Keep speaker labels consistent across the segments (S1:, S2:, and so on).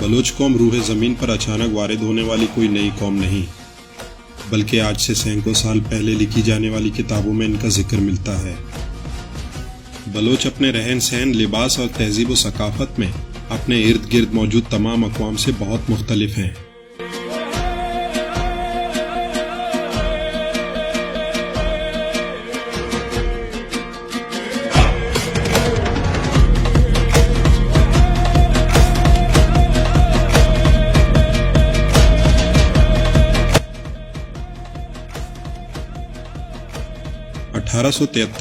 S1: Bloch कौम रूह ज़मीन पर अचानक वारिद होने वाली कोई नई कौम नहीं, बल्कि आज से सैकड़ों साल पहले लिखी जाने वाली किताबों में इनका जिक्र मिलता है। बलोच अपने रहन सहन, लिबास और तहजीब व सकाफत में अपने इर्द गिर्द मौजूद तमाम अक़वाम से बहुत मुख्तलिफ हैं।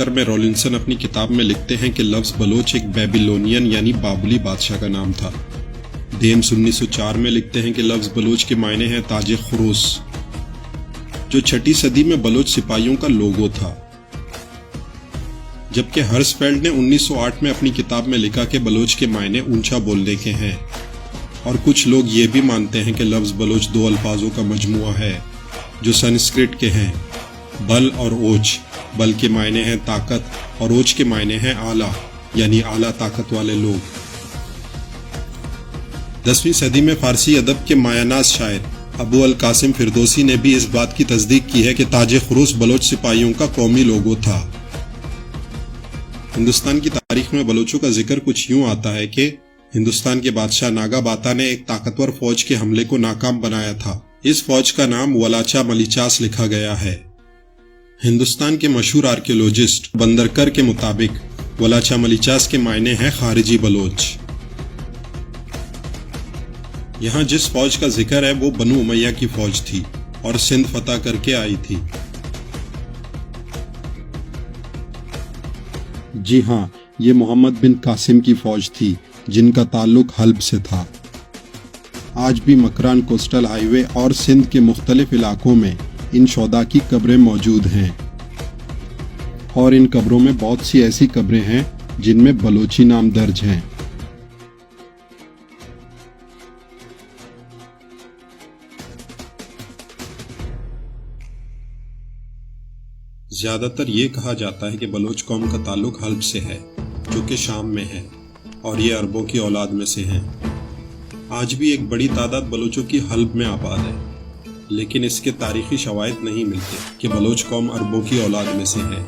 S1: में रॉलिंसन अपनी किताब में लिखते हैं कि लफ्ज़ बलोच एक बेबीलोनियन यानी बाबुली बादशाह का नाम था। डेम्स 1904 में लिखते हैं कि लफ्ज़ बलोच के मायने हैं ताज खुरूस, जो 6वीं सदी में बलोच सिपाहियों का लोगो था। जबकि हर्सफेल्ड ने 1908 में अपनी किताब में लिखा कि बलोच के मायने ऊंचा बोलने के हैं। और कुछ लोग ये भी मानते हैं कि लफ्ज़ बलोच 2 अल्फाजों का मजमुआ है जो संस्कृत के हैं, बल और ओज। बल के मायने हैं ताकत और ओज के मायने हैं आला, यानी आला ताकत वाले लोग। 10वीं सदी में फारसी अदब के मायानाज शायर अबू अल कासिम फिरदौसी ने भी इस बात की तस्दीक की है कि ताज खुरूस बलोच सिपाहियों का कौमी लोगो था। हिंदुस्तान की तारीख में बलोचों का जिक्र कुछ यूं आता है कि हिंदुस्तान के बादशाह नागा बाता ने एक ताकतवर फौज के हमले को नाकाम बनाया था। इस फौज का नाम वलाचा मलिचास लिखा गया है। हिंदुस्तान के मशहूर आर्कियोलॉजिस्ट बंदरकर के मुताबिक वलाचा मलिचास के मायने हैं खारिजी बलोच। यहाँ जिस फौज का जिक्र है वो बनु उमैया की फौज थी और सिंध फतह करके आई थी। जी हाँ, ये मोहम्मद बिन कासिम की फौज थी जिनका ताल्लुक हल्ब से था। आज भी मकरान कोस्टल हाईवे और सिंध के मुख्तलिफ इलाकों में इन शोदा की कब्रें मौजूद हैं और इन कब्रों में बहुत सी ऐसी कब्रें हैं जिनमें बलोची नाम दर्ज हैं। ज्यादातर ये कहा जाता है कि बलोच कौम का ताल्लुक हल्ब से है, जो कि शाम में है, और ये अरबों की औलाद में से हैं। आज भी एक बड़ी तादाद बलोचों की हल्ब में आबाद है, लेकिन इसके तारीखी शवाहिद नहीं मिलते कि बलोच कौम अरबों की औलाद में से है,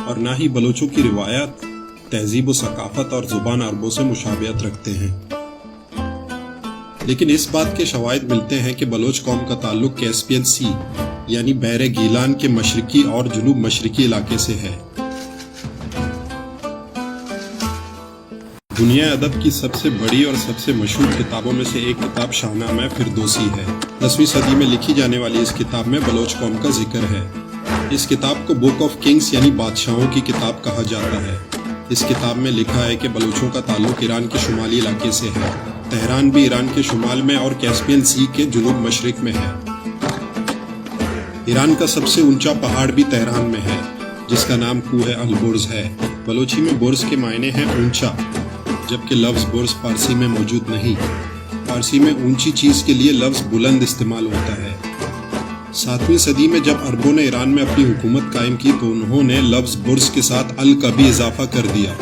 S1: और ना ही बलोचों की रिवायत, तहजीब व सकाफत और जुबान अरबों से मुशाबियत रखते हैं। लेकिन इस बात के शवाहिद मिलते हैं कि बलोच कौम का ताल्लुक कैस्पियन सी यानी बहरे गीलान के मशरकी और जुनूब मशरकी इलाके से है। दुनिया अदब की सबसे बड़ी और सबसे मशहूर किताबों में से एक किताब शाहनामा फिरदौसी है। 10वीं सदी में लिखी जाने वाली इस किताब में बलोच कौम का जिक्र है। इस किताब को बुक ऑफ किंग्स यानी बादशाहों की किताब कहा जाता है। इस किताब में लिखा है कि बलोचों का ताल्लुक ईरान के शुमाली इलाके से है। तेहरान भी ईरान के शुमाल में और कैस्पियन सी के जुनूब मशरिक में है। ईरान का सबसे ऊंचा पहाड़ भी तेहरान में है, जिसका नाम कूह अल-बुर्ज है। बलोची में बुर्ज के मायने हैं ऊंचा, जबकि लफ्ज़ बुर्ज फारसी में मौजूद नहीं। फारसी में ऊंची चीज के लिए लफ्ज़ बुलंद इस्तेमाल होता है। 7वीं सदी में जब अरबों ने ईरान में अपनी हुकूमत कायम की तो उन्होंने लफ्ज़ बुर्ज के साथ अल का भी इजाफा कर दिया।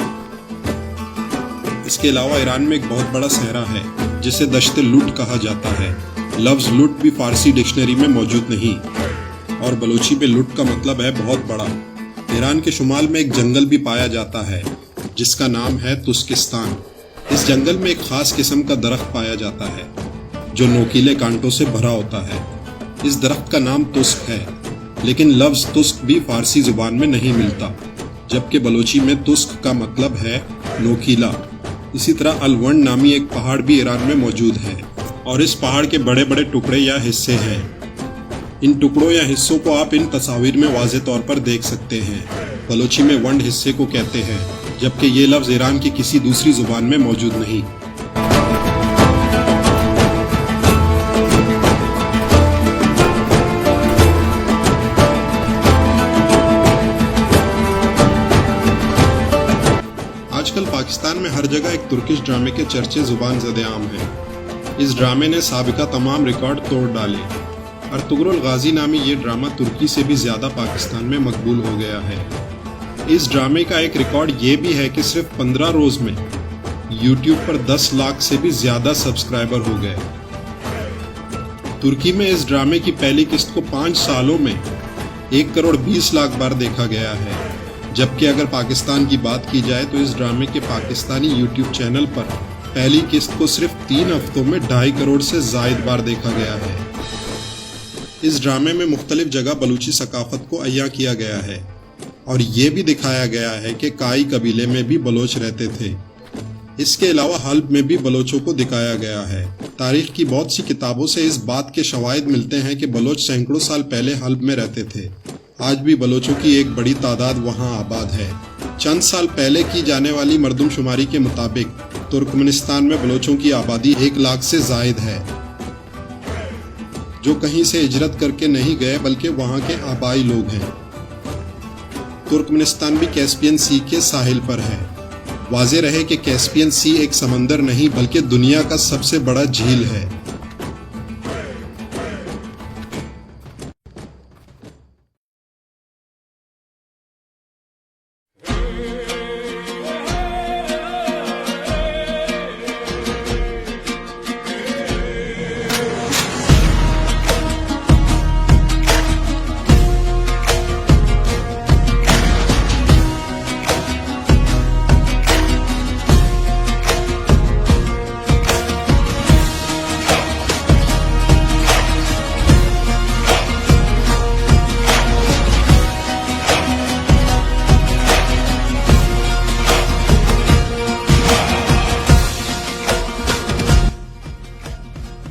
S1: इसके अलावा ईरान में एक बहुत बड़ा सहरा है जिसे दश्त लुट कहा जाता है। लफ्ज़ लुट भी फारसी डिक्शनरी में मौजूद नहीं, और बलोची में लुट का मतलब है बहुत बड़ा। ईरान के शुमाल में एक जंगल भी पाया जाता है जिसका नाम है तुस्किस्तान। इस जंगल में एक खास किस्म का दरख्त पाया जाता है जो नोकीले कांटों से भरा होता है। इस दरख्त का नाम तुस्क है, लेकिन लफ्ज़ तुस्क भी फारसी जुबान में नहीं मिलता, जबकि बलोची में तुस्क का मतलब है नोकीला। इसी तरह अलवंड नामी एक पहाड़ भी ईरान में मौजूद है, और इस पहाड़ के बड़े बड़े टुकड़े या हिस्से हैं। इन टुकड़ों या हिस्सों को आप इन तस्वीर में वाज़े तौर पर देख सकते हैं। बलोची में वंड हिस्से को कहते हैं, जबकि ये लफ्ज़ ईरान की किसी दूसरी जुबान में मौजूद नहीं। पाकिस्तान में हर जगह एक तुर्किश ड्रामे के चर्चे जुबान ज़दे आम हैं। इस ड्रामे ने साबिका तमाम रिकॉर्ड तोड़ डाले। अर्तुगरुल गाजी नामी ये ड्रामा तुर्की से भी ज़्यादा पाकिस्तान में मकबूल हो गया है। इस ड्रामे का एक रिकॉर्ड ये भी है कि सिर्फ 15 रोज़ में यूट्यूब पर 10 लाख से भी ज़्यादा सब्सक्राइबर हो गए। तुर्की में इस ड्रामे की पहली किस्त को 5 सालों में 1 करोड़ 20 लाख बार देखा गया है, जबकि अगर पाकिस्तान की बात की जाए तो इस ड्रामे के पाकिस्तानी यूट्यूब चैनल पर पहली किस्त को सिर्फ 3 हफ्तों में 2.5 करोड़ से ज़ायद बार देखा गया है। इस ड्रामे में मुख्तलिफ जगह बलूची सकाफत को अय्या किया गया है और ये भी दिखाया गया है कि काई कबीले में भी बलोच रहते थे। इसके अलावा हल्ब में भी बलोचों को दिखाया गया है। तारीख की बहुत सी किताबों से इस बात के शवाहिद मिलते हैं कि बलोच सैकड़ों साल पहले हल्ब में रहते थे। आज भी बलोचों की एक बड़ी तादाद वहां आबाद है। चंद साल पहले की जाने वाली मरदमशुमारी के मुताबिक तुर्कमेनिस्तान में बलोचों की आबादी 1 लाख से ज़ायद है, जो कहीं से हिजरत करके नहीं गए बल्कि वहां के आबाई लोग हैं। तुर्कमेनिस्तान भी कैस्पियन सी के साहिल पर है। वाज़े रहे कि कैस्पियन सी एक समंदर नहीं बल्कि दुनिया का सबसे बड़ा झील है।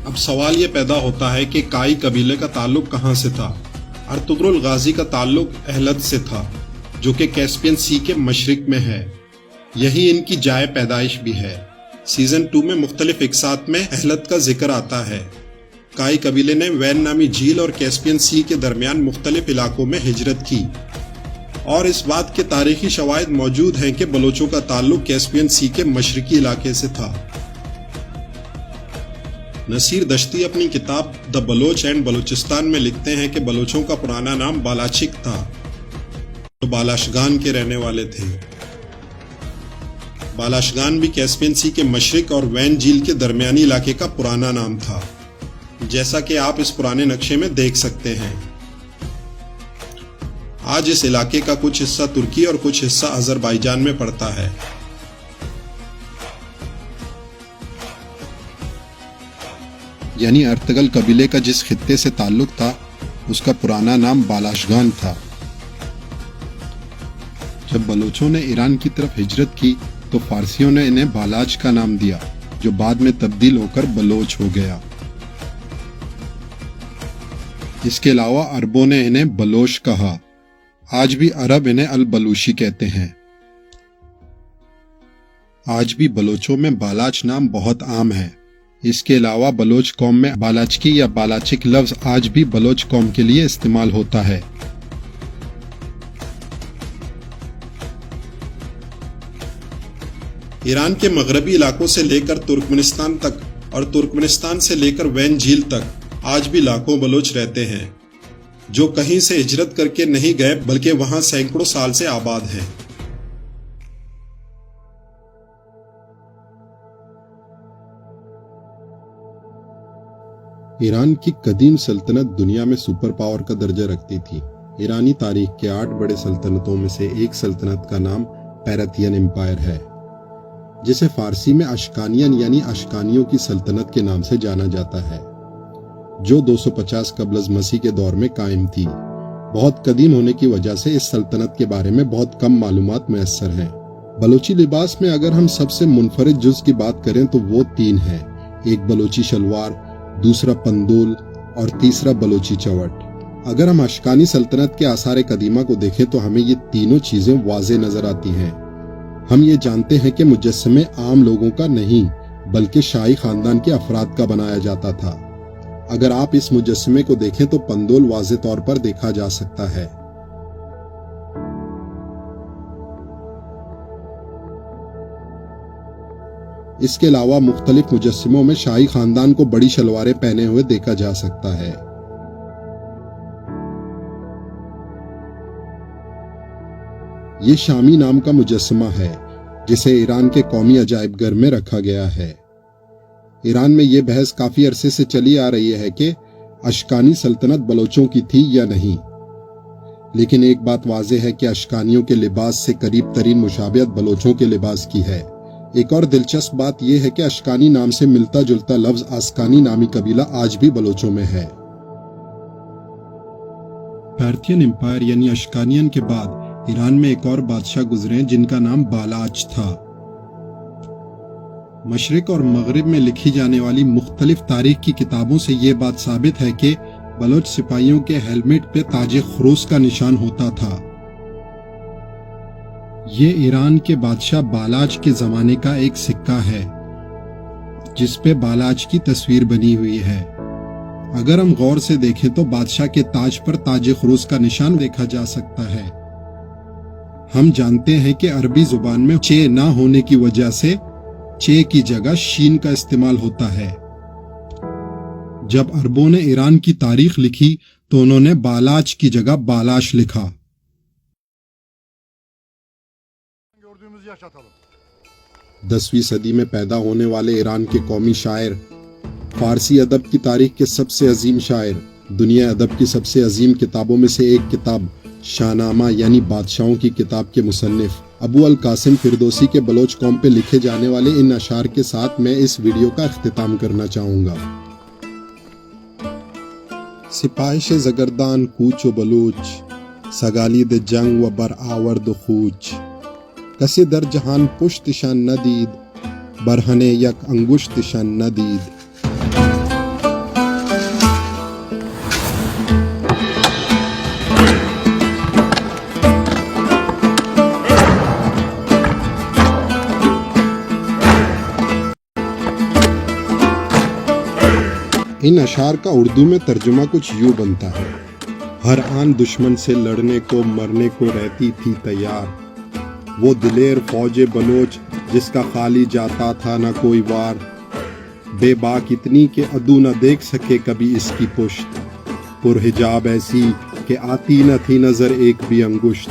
S1: अब सवाल ये पैदा होता है कि काई कबीले का ताल्लुक कहाँ से था। अर्तुगरुल गाजी का ताल्लुक अहलद से था, जो कि कैस्पियन सी के मशरिक में है। यही इनकी जाए पैदाइश भी है। सीजन 2 में मुख्तलिफ इकसात में अहलद का जिक्र आता है। काई कबीले ने वैन नामी झील और कैस्पियन सी के दरमियान मुख्तलिफ इलाकों में हिजरत की और इस बात के तारीखी शवाहिद मौजूद हैं कि बलोचों का ताल्लुक कैस्पियन सी के मशरिकी इलाके से था। नसीर दश्ती अपनी किताब द बलोच एंड बलूचिस्तान में लिखते हैं कि बलोचों का पुराना नाम बालाचिक था, जो बालाशगान के रहने वाले थे। बालाशगान भी कैस्पियन सी के मशरिक और वैन झील के दरमियानी इलाके का पुराना नाम था, जैसा कि आप इस पुराने नक्शे में देख सकते हैं। आज इस इलाके का कुछ हिस्सा तुर्की और कुछ हिस्सा अजरबैजान में पड़ता है। यानी अर्तगल कबीले का जिस खित्ते से ताल्लुक था उसका पुराना नाम बालाशगान था। जब बलोचों ने ईरान की तरफ हिजरत की तो फारसियों ने इन्हें बालाच का नाम दिया, जो बाद में तब्दील होकर बलोच हो गया। इसके अलावा अरबों ने इन्हें बलोच कहा। आज भी अरब इन्हें अल बलूशी कहते हैं। आज भी बलोचों में बालाच नाम बहुत आम है। इसके अलावा बलोच कौम में बालाचकी या बालाचिक लफ्ज आज भी बलोच कौम के लिए इस्तेमाल होता है। ईरान के मगरबी इलाकों से लेकर तुर्कमेनिस्तान तक और तुर्कमेनिस्तान से लेकर वैन झील तक आज भी लाखों बलोच रहते हैं, जो कहीं से हिजरत करके नहीं गए बल्कि वहां सैकड़ों साल से आबाद हैं। ईरान की कदीम सल्तनत दुनिया में सुपर पावर का दर्जा रखती थी। ईरानी तारीख के 8 बड़े सल्तनतों में से एक सल्तनत का नाम पैरथियन एम्पायर है, जिसे फारसी में अशकानियन यानी अशकानियों की सल्तनत के नाम से जाना जाता है, जो 250 कबल मसीह के दौर में कायम थी। बहुत कदीम होने की वजह से इस सल्तनत के बारे में बहुत कम मालूमात मैसर हैं। बलोची लिबास में अगर हम सबसे मुनफरिद जुज की बात करें तो वो 3 हैं। एक बलोची शलवार, दूसरा पंदोल और तीसरा बलोची चवट। अगर हम अशकानी सल्तनत के आसार कदीमा को देखें तो हमें ये तीनों चीजें वाज़े नजर आती हैं। हम ये जानते हैं कि मुजस्समे आम लोगों का नहीं बल्कि शाही खानदान के अफराद का बनाया जाता था। अगर आप इस मुजस्समे को देखें तो पंदोल वाज़े तौर पर देखा जा सकता है। اس کے علاوہ مختلف مجسموں میں شاہی خاندان کو بڑی شلواریں پہنے ہوئے دیکھا جا سکتا ہے۔ یہ شامی نام کا مجسمہ ہے جسے ایران کے قومی عجائب گھر میں رکھا گیا ہے۔ ایران میں یہ بحث کافی عرصے سے چلی آ رہی ہے کہ اشکانی سلطنت بلوچوں کی تھی یا نہیں، لیکن ایک بات واضح ہے کہ اشکانیوں کے لباس سے قریب ترین مشابہت بلوچوں کے لباس کی ہے۔ ایک اور دلچسپ بات یہ ہے کہ اشکانی نام سے ملتا جلتا لفظ آسکانی نامی قبیلہ آج بھی بلوچوں میں ہے۔ پارتھین امپائر یعنی اشکانیان کے بعد ایران میں ایک اور بادشاہ گزرے جن کا نام بالاچ تھا۔ مشرق اور مغرب میں لکھی جانے والی مختلف تاریخ کی کتابوں سے یہ بات ثابت ہے کہ بلوچ سپاہیوں کے ہیلمٹ پہ تاج خروس کا نشان ہوتا تھا۔ یہ ایران کے بادشاہ بالاچ کے زمانے کا ایک سکہ ہے جس پہ بالاچ کی تصویر بنی ہوئی ہے۔ اگر ہم غور سے دیکھیں تو بادشاہ کے تاج پر تاج خروس کا نشان دیکھا جا سکتا ہے۔ ہم جانتے ہیں کہ عربی زبان میں چے نہ ہونے کی وجہ سے چے کی جگہ شین کا استعمال ہوتا ہے۔ جب عربوں نے ایران کی تاریخ لکھی تو انہوں نے بالاچ کی جگہ بالاش لکھا۔ 10ویں صدی میں پیدا ہونے والے ایران کے قومی شاعر، فارسی ادب کی تاریخ کے سب سے عظیم شاعر، دنیا ادب کی سب سے عظیم کتابوں میں سے ایک کتاب شاہ نامہ یعنی بادشاہوں کی کتاب کے مصنف ابو القاسم فردوسی کے بلوچ قوم پہ لکھے جانے والے ان اشعار کے ساتھ میں اس ویڈیو کا اختتام کرنا چاہوں گا۔ سپاہش زگردان کوچ و بلوچ، سگالید جنگ و بر آورد و خوچ، کسی در جہان پشت شان ندید، برہنے یک انگشت شان ندید۔ ان اشعار کا اردو میں ترجمہ کچھ یوں بنتا ہے: ہر آن دشمن سے لڑنے کو مرنے کو رہتی تھی تیار، وہ دلیر فوج بلوچ جس کا خالی جاتا تھا نہ کوئی وار، بے باک اتنی کہ عدو نہ دیکھ سکے کبھی اس کی پشت، پرحجاب ایسی کہ آتی نہ تھی نظر ایک بھی انگشت۔